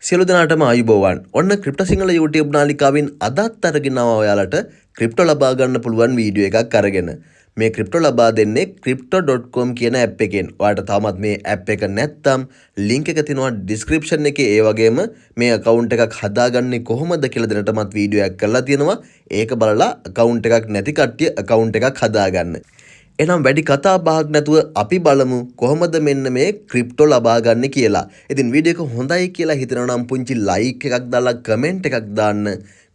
සියලු දෙනාටම ආයුබෝවන්. ඔන්න ක්‍රිප්ටෝ සිංහල YouTube නාලිකාවෙන් අදත් අරගෙන ආවා ඔයාලට ක්‍රිප්ටෝ ලබා ගන්න පුළුවන් වීඩියෝ එකක් අරගෙන. මේ ක්‍රිප්ටෝ ලබා දෙන්නේ crypto.com කියන ඇප් එකෙන්. ඔයාලට තාමත් මේ ඇප් එක නැත්නම් link එක තියෙනවා description එකේ. ඒ වගේම මේ account එකක් හදාගන්නේ කොහොමද කියලා දැනටමත් වීඩියෝ එකක් කරලා තියෙනවා. ඒක බලලා account එකක් නැති කට්ටිය account එකක් හදාගන්න. එනම් වැඩි කතා බහක් නැතුව අපි බලමු කොහොමද මෙන්න මේ ක්‍රිප්ටෝ ලබා ගන්න කියලා. ඉතින් වීඩියෝ එක හොඳයි කියලා හිතනවා නම් පුංචි ලයික් එකක් දාලා කමෙන්ට් එකක් දාන්න.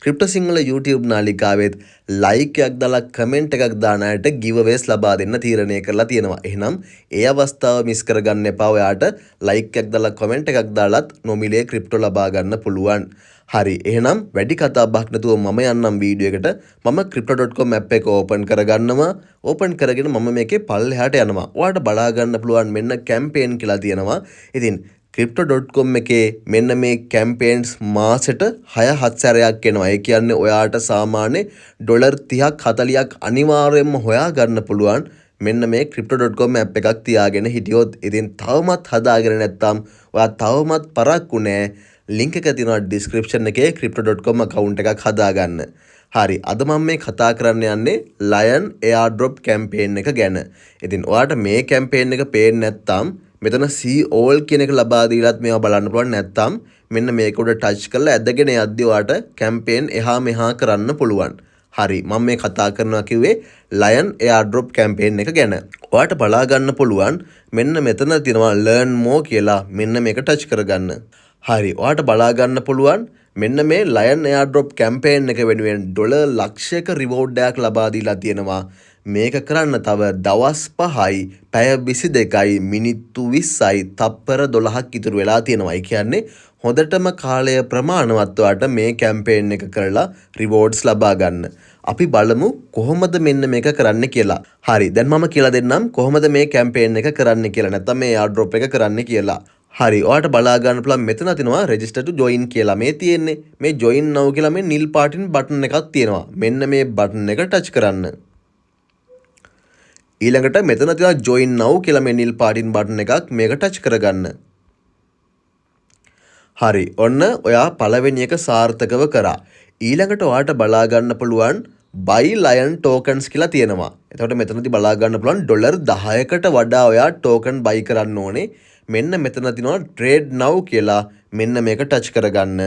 ක්‍රිප්ටෝ සිංහල YouTube නාලිකාවෙත් ලයික් එකක් දාලා කමෙන්ට් එකක් දාන අයට giveaways ලබා දෙන්න තීරණය කරලා තියෙනවා. එහෙනම් ඒ අවස්ථාව මිස් කරගන්න එපා. ඔයාට ලයික් එකක් දාලා කමෙන්ට් එකක් දාලත් නොමිලේ ක්‍රිප්ටෝ ලබා ගන්න පුළුවන්. හරි, එහෙනම් වැඩි කතා බහක් නැතුව මම යන්නම් වීඩියෝ එකට. මම crypto.com app එක ඕපන් කරගන්නවා. ඕපන් කරගෙන මම මේකේ පල්ලෙහාට යනවා. ඔයාලට බලා ගන්න පුළුවන් මෙන්න කැම්පේන් කියලා තියෙනවා. ඉතින් crypto.com එකේ මෙන්න මේ කැම්පේන්ස් මාසෙට 6-7 සැරයක් එනවා. ඒ කියන්නේ ඔයාට සාමාන්‍ය ඩොලර් 30ක් 40ක් අනිවාර්යයෙන්ම හොයා ගන්න පුළුවන්. මෙන්න මේ crypto.com app එකක් තියාගෙන හිටියොත්. ඉතින් තවමත් හදාගෙන නැත්නම් ඔයා තවමත් පරක්කු නෑ. ලින්ක් එක තියෙනවා description එකේ crypto.com account එකක් හදාගන්න. හරි, අද මම මේ කතා කරන්න යන්නේ Lion airdrop campaign එක ගැන. ඉතින් ඔයාලට මේ campaign එක පේන්නේ නැත්නම් මෙතන see all කියන එක ලබා දීලත් මේවා බලන්න පුළුවන්. නැත්නම් මෙන්න මේක උඩ touch කරලා ඇදගෙන යද්දී ඔයාලට campaign එහා මෙහා කරන්න පුළුවන්. හරි, මම මේ කතා කරනවා කිව්වේ Lion airdrop campaign එක ගැන. ඔයාලට බලා ගන්න පුළුවන් මෙන්න මෙතන තියෙනවා learn more කියලා. මෙන්න මේක touch කරගන්න. හරි, ඔයාලට බලා ගන්න පුළුවන් මෙන්න මේ Lion airdrop campaign එක වෙනුවෙන් ඩොලර් ලක්ෂයක reward එකක් ලබා දීලා තියෙනවා. මේක කරන්න තව දවස් 5යි, පැය 22යි, මිනිත්තු 20යි, තප්පර 12ක් ඉතුරු වෙලා තියෙනවා. ඒ කියන්නේ හොඳටම කාලය ප්‍රමාණවත් ඔයාලට මේ campaign එක කරලා rewards ලබා ගන්න. අපි බලමු කොහොමද මෙන්න මේක කරන්න කියලා. හරි, දැන් මම කියලා දෙන්නම් කොහොමද මේ campaign එක කරන්න කියලා. නැත්නම් මේ airdrop එක කරන්න කියලා. හරි, ඔයාලට බලා ගන්න පුළුවන් මෙතන තියෙනවා register to join කියලා. මේ තියෙන්නේ මේ join now කියලා මේ නිල් පාටින් බටන් එකක් තියෙනවා. මෙන්න මේ බටන් එක ටච් කරන්න. ඊළඟට මෙතන තියෙනවා join now කියලා මේ නිල් පාටින් බටන් එකක්. මේක ටච් කරගන්න. හරි, ඔන්න ඔයා පළවෙනි එක සාර්ථකව කරා. ඊළඟට ඔයාලට බලා ගන්න පුළුවන් buy Lion tokens කියලා තියෙනවා. එතකොට මෙතනදී බලා ගන්න පුළුවන් ඩොලර් 10කට වඩා ඔයා token buy කරන්න ඕනේ. මෙන්න මෙතන තියෙනවා trade now කියලා. මෙන්න මේක ටච් කරගන්න.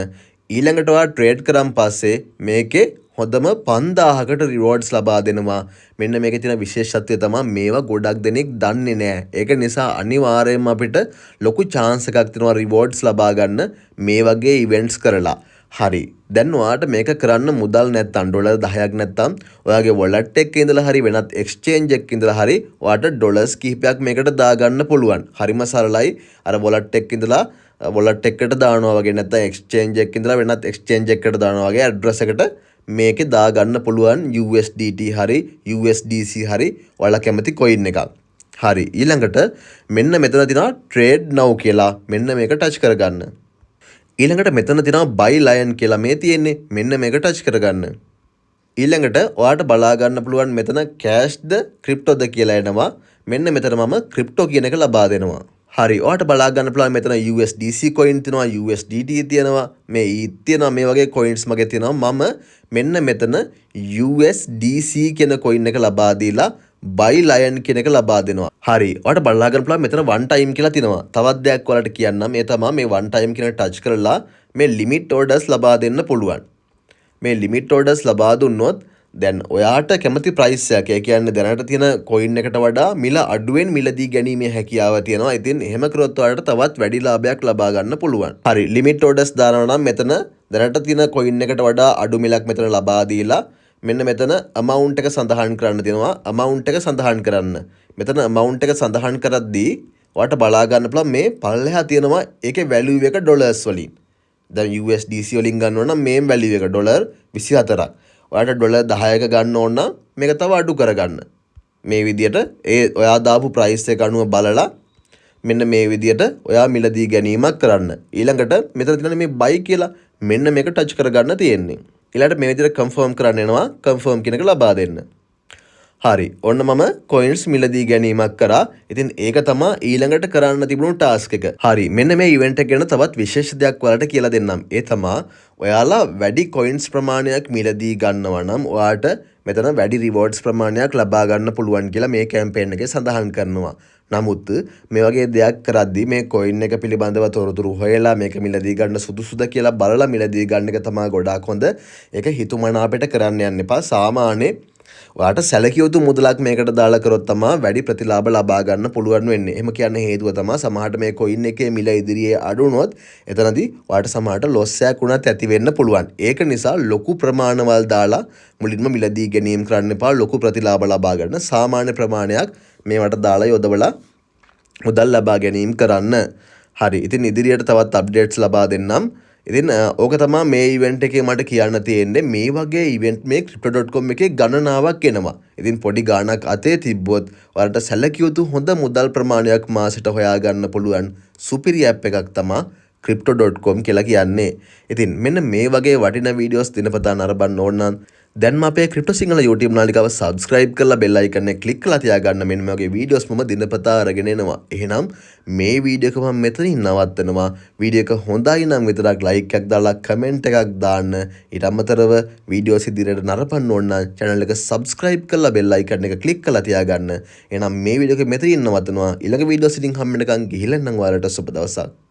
ඊළඟට ඔයා trade කරන් පස්සේ මේකේ හොඳම 5000කට rewards ලබා දෙනවා. මෙන්න මේකේ තියෙන විශේෂත්වය තමයි මේවා ගොඩක් දෙනෙක් දන්නේ නැහැ. ඒක නිසා අනිවාර්යයෙන්ම අපිට ලොකු chance එකක් තියෙනවා rewards ලබා ගන්න මේ වගේ events කරලා. හරි, දැන් ඔයාට මේක කරන්න මුදල් නැත්තම් ඩොලර් 10ක් නැත්තම් ඔයාගේ wallet එකේ ඉඳලා හරි වෙනත් exchange එකක ඉඳලා හරි ඔයාට ඩොලර්ස් කිහිපයක් මේකට දාගන්න පුළුවන්. හරිම සරලයි. අර wallet එකේ ඉඳලා wallet එකකට දානවා වගේ නැත්තම් exchange එකක ඉඳලා වෙනත් exchange එකකට දානවා වගේ address එකට මේකේ දාගන්න පුළුවන් USDT හරි USDC හරි ඔයාලා කැමති coin එකක්. හරි, ඊළඟට මෙන්න මෙතන තියෙනවා trade now කියලා. මෙන්න මේක touch කරගන්න. ඊළඟට මෙතන තියෙනවා buy Lion කියලා මේ තියෙන්නේ. මෙන්න මේක ටච් කරගන්න. ඊළඟට ඔයාට බලා ගන්න පුළුවන් මෙතන cash ද crypto ද කියලා එනවා. මෙන්න මෙතන මම crypto කියන එක ලබා දෙනවා. හරි, ඔයාට බලා ගන්න පුළුවන් මෙතන USDC coin තියෙනවා, USDT තියෙනවා, මේ ETH තියෙනවා. මේ වගේ coins මගේ තියෙනවා. මම මෙන්න මෙතන USDC කියන coin එක ලබා දීලා buy Lion කියන එක ලබා දෙනවා. හරි, ඔයාලට බලලා ගන්න පුළුවන් මෙතන one time කියලා තියෙනවා. තවත් දෙයක් ඔයාලට කියන්නම්. මේ තමයි මේ one time කියන ටච් කරලා මේ limit orders ලබා දෙන්න පුළුවන්. මේ limit orders ලබා දුන්නොත් දැන් ඔයාට කැමති price එකක්, ඒ කියන්නේ දැනට තියෙන coin එකට වඩා මිල අඩුවෙන් මිලදී ගැනීමේ හැකියාව තියෙනවා. ඉතින් එහෙම කරොත් ඔයාලට තවත් වැඩි ලාභයක් ලබා ගන්න පුළුවන්. හරි, limit orders දානවා නම් මෙතන දැනට තියෙන coin එකට වඩා අඩු මිලක් මෙතන ලබා දීලා මෙන්න මෙතන amount එක සඳහන් කරන්න තියෙනවා. amount එක සඳහන් කරන්න. මෙතන amount එක සඳහන් කරද්දී ඔයාලට බලා ගන්න පුළුවන් මේ පල්ලෙහා තියෙනවා ඒකේ value එක ඩොලර්ස් වලින්. දැන් USDC වලින් ගන්නවා නම් මේ value එක ඩොලර් 24ක්. ඔයාලට ඩොලර් 10ක ගන්න ඕන නම් මේක තව අඩු කරගන්න. මේ විදියට ඒ ඔයා දාපු price එක අනුව බලලා මෙන්න මේ විදියට ඔයා මිලදී ගැනීමක් කරන්න. ඊළඟට මෙතන තියෙන මේ buy කියලා මෙන්න මේක touch කරගන්න තියෙන්නේ. ඊළඟට මේ විදිහට confirm කරන්න එනවා. confirm කියන එක ලබා දෙන්න. හරි ඔන්න මම කොයින්ස් මිලදී ගැනීමක් කරා. ඉතින් ඒක තමා ඊළඟට කරන්න තිබුණු ටාස්ක් එක. හරි මෙන්න මේ ඉවෙන්ට් එක ගැන තවත් විශේෂ දෙයක් ඔයාලට කියලා දෙන්නම්. ඒ තමා ඔයාලා වැඩි කොයින්ස් ප්‍රමාණයක් මිලදී ගන්නවා නම් ඔයාට මෙතන වැඩි රිවෝඩ්ස් ප්‍රමාණයක් ලබා ගන්න පුළුවන් කියලා මේ කැම්පේන් එකේ සඳහන් කරනවා. නමුත් මේ වගේ දෙයක් කරද්දී මේ කොයින් එක පිළිබඳව තොරතුරු හොයලා මේක මිලදී ගන්න සුදුසුද කියලා බලලා මිලදී ගන්න එක තමයි ගොඩාක් හොඳ. ඒක හිතුමනාපෙට කරන්න යන්න එපා. සාමාන්‍යයෙන් ඔයාට සැලකිය යුතු මුදලක් මේකට දාලා කරොත් තමයි වැඩි ප්‍රතිලාභ ලබා ගන්න පුළුවන් වෙන්නේ. එහෙම කියන්න හේතුව තමයි සමහරට මේ කොයින් එකේ මිල ඉදිරියේ අඩු වුණොත් එතනදී ඔයාට සමහරට ලොස් එකක් වුණත් ඇති වෙන්න පුළුවන්. ඒක නිසා ලොකු ප්‍රමාණවල් දාලා මුලින්ම මිලදී ගැනීම කරන්න එපා. ලොකු ප්‍රතිලාභ ලබා ගන්න සාමාන්‍ය ප්‍රමාණයක් මේවට දාලා යොදවලා මුදල් ලබා ගැනීම කරන්න. හරි. ඉතින් ඉදිරියට තවත් අප්ඩේට්ස් ලබා දෙන්නම්. ඉතින් ඕක තමා මේ ඉවෙන්ට් එකේ මට කියන්න තියෙන්නේ. මේ වගේ ඉවෙන්ට් මේ crypto.com එකේ ගණනාවක් එනවා. ඉතින් පොඩි ගාණක් අතේ තිබ්බොත් ඔයාලට සැලකිය යුතු හොඳ මුදල් ප්‍රමාණයක් මාසෙට හොයාගන්න පුළුවන් සුපිරි ඇප් එකක් තමා crypto.com කියලා කියන්නේ. ඉතින් මෙන්න මේ වගේ වටිනා වීඩියෝස් දිනපතා නරඹන්න ඕන නම් දැන්ම අපේ ක්‍රිප්ටෝ සිංහල YouTube නාලිකාව subscribe කරලා bell icon එක click කරලා තියාගන්න. මෙන්න මේ වගේ වීඩියෝස් මම දිනපතා අරගෙන එනවා. එහෙනම් මේ වීඩියෝ එක මම මෙතනින් නවත්තනවා. වීඩියෝ එක හොඳයි නම් විතරක් like එකක් දාලා comment එකක් දාන්න. ඊට අමතරව වීඩියෝස් ඉදිරියට නරඹන්න ඕන නම් channel එක subscribe කරලා bell icon එක click කරලා තියාගන්න. එහෙනම් මේ වීඩියෝ එක මෙතනින් නවත්තනවා. ඊළඟ වීඩියෝස් ඉදින් හම්බ වෙනකන් ගිහිල්ලා නම් ඔයාලට සුබ දවසක්.